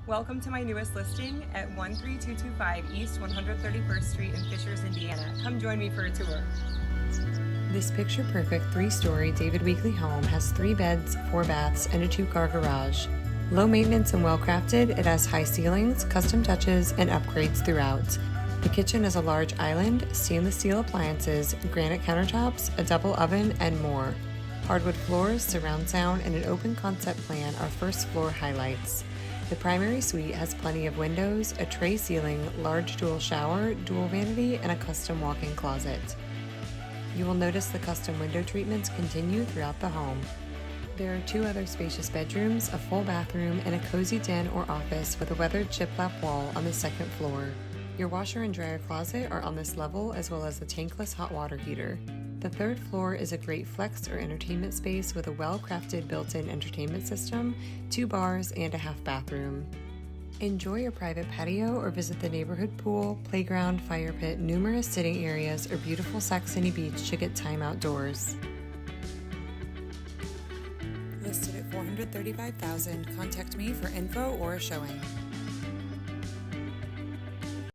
Welcome to my newest listing at 13225 East 131st Street in Fishers, Indiana. Come join me for a tour. This picture-perfect 3-story David Weekley home has 3 beds, 4 baths, and a 2-car garage. Low maintenance and well-crafted, it has high ceilings, custom touches, and upgrades throughout. The kitchen is a large island, stainless steel appliances, granite countertops, a double oven, and more. Hardwood floors, surround sound, and an open concept plan are first floor highlights. The primary suite has plenty of windows, a tray ceiling, large dual shower, dual vanity, and a custom walk-in closet. You will notice the custom window treatments continue throughout the home. There are 2 other spacious bedrooms, a full bathroom, and a cozy den or office with a weathered shiplap wall on the 2nd floor. Your washer and dryer closet are on this level, as well as a tankless hot water heater. The 3rd floor is a great flex or entertainment space with a well-crafted built-in entertainment system, 2 bars, and a half bathroom. Enjoy a private patio or visit the neighborhood pool, playground, fire pit, numerous sitting areas, or beautiful Saxony Beach to get time outdoors. Listed at $435,000, contact me for info or a showing.